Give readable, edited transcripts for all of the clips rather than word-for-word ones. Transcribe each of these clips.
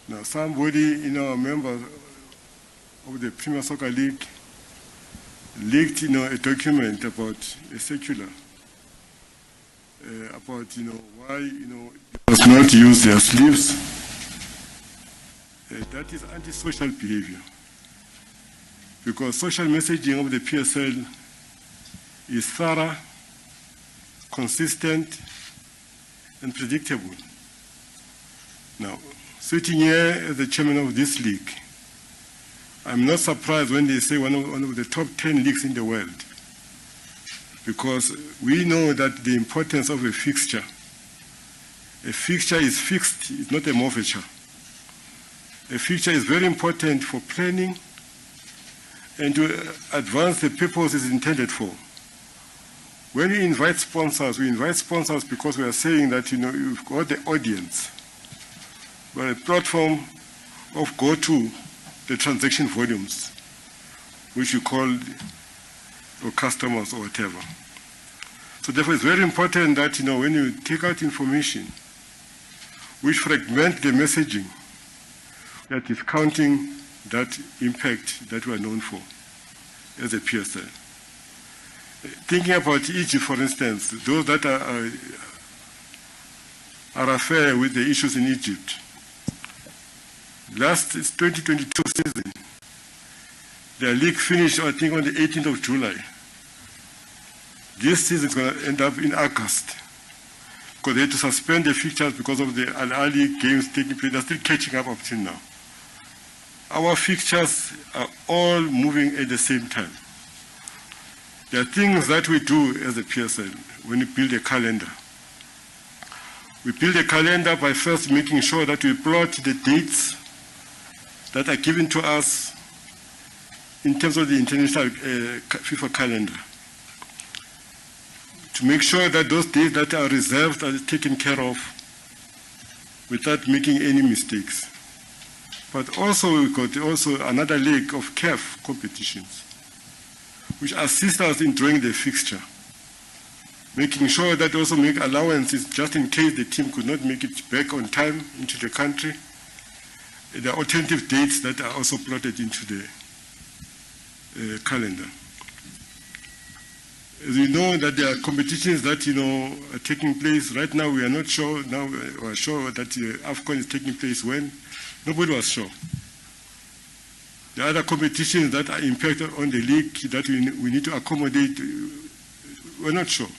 Now, somebody, a member of the Premier Soccer League leaked, a document about a circular, about, why, they must not use their sleeves. That is antisocial behavior. Because social messaging of the PSL is thorough, consistent, and predictable. Now, sitting here as the chairman of this league, I'm not surprised when they say one of the top 10 leagues in the world, because we know that the importance of a fixture. A fixture is fixed, it's not a mortgage. A fixture is very important for planning and to advance the purpose it's intended for. When we invite sponsors because we are saying that, you've got the audience. We're a platform of go-to the transaction volumes, which you call your customers or whatever. So therefore, it's very important that, when you take out information which fragment the messaging, that is counting that impact that we are known for as a PSL. Thinking about Egypt, for instance, those that are affair with the issues in Egypt, last 2022 season, their league finished, I think, on the 18th of July. This season is going to end up in August because they had to suspend the fixtures because of the Al-Ali games taking place. They're still catching up till now. Our fixtures are all moving at the same time. There are things that we do as a PSL when we build a calendar. We build a calendar by first making sure that we plot the dates that are given to us in terms of the international FIFA calendar, to make sure that those dates that are reserved are taken care of without making any mistakes. But also we've got another leg of CAF competitions, which assist us in drawing the fixture, making sure that also make allowances just in case the team could not make it back on time into the country. There are alternative dates that are also plotted into the calendar. As you know, that there are competitions that are taking place. Right now we are not sure. Now we are sure that AFCON is taking place when? Nobody was sure. The other competitions that are impacted on the league that we need to accommodate, we're not sure.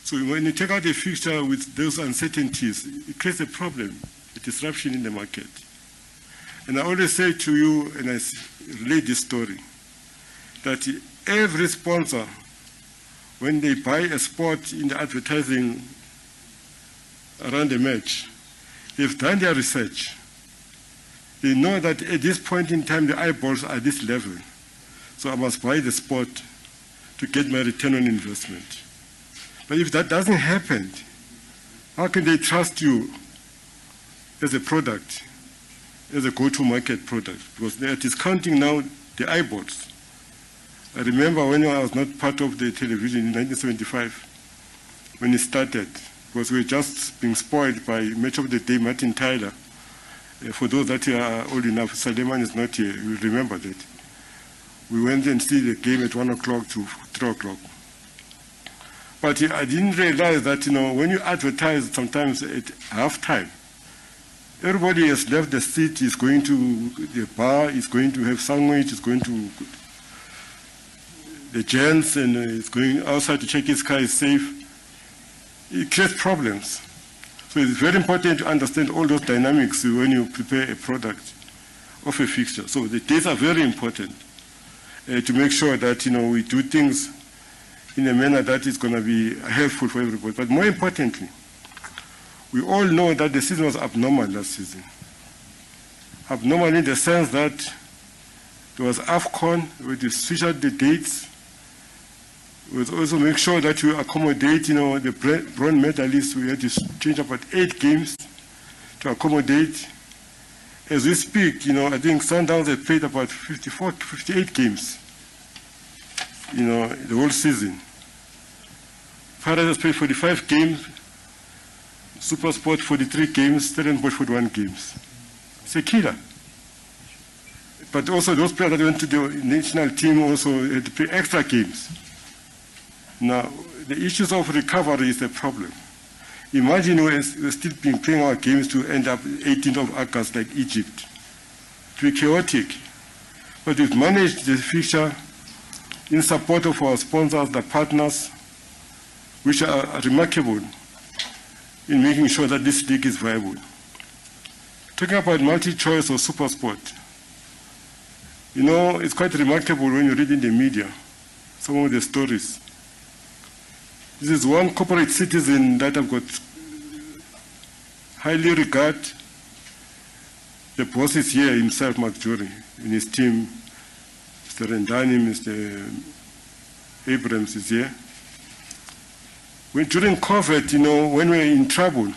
So when you take out a fixture with those uncertainties, it creates a problem, a disruption in the market. And I always say to you, and I relate this story, that every sponsor, when they buy a spot in the advertising around the match, they've done their research. They know that at this point in time, the eyeballs are this level. So I must buy the spot to get my return on investment. But if that doesn't happen, how can they trust you as a product, as a go-to-market product? Because they are discounting now the eyeballs. I remember when I was not part of the television in 1975, when it started, because we were just being spoiled by Match of the Day, Martin Tyler. For those that are old enough, Saleman is not here, you remember that. We went and see the game at 1 o'clock to 3 o'clock. But I didn't realize that, when you advertise sometimes at halftime, everybody has left the seat, is going to the bar, is going to have sandwich, is going to the gents, and is going outside to check his car is safe. It creates problems. So it's very important to understand all those dynamics when you prepare a product of a fixture. So the dates are very important to make sure that we do things in a manner that is going to be helpful for everybody. But more importantly, we all know that the season was abnormal last season. Abnormal in the sense that there was AFCON, where they switched out the dates. We also make sure that we accommodate, the bronze medalists. We had to change about 8 games to accommodate. As we speak, I think Sundowns have played about 58 games, the whole season. Pirates has played 45 games, SuperSport 43 games, Stellenbosch 41 games. It's a killer. But also those players that went to the national team also had to play extra games. Now, the issues of recovery is a problem. Imagine we're still playing our games to end up 18th of August like Egypt. It will be chaotic. But we've managed the fixture in support of our sponsors, the partners, which are remarkable in making sure that this league is viable. Talking about multi-choice or super sport, you know, it's quite remarkable when you read in the media some of the stories. This is one corporate citizen that I've got highly regard. The boss is here himself, Mark Jury, in his team. Mr. Rendani, Mr. Abrams is here. During COVID, you know, when we were in trouble,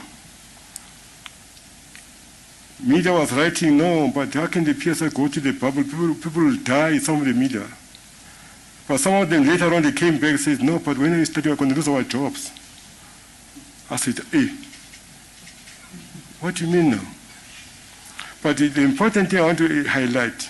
media was writing, no, but how can the PSL go to the bubble? People will die, some of the media. But some of them later on, they came back and said, no, but when we study, we're going to lose our jobs. I said, hey, what do you mean now? But the important thing I want to highlight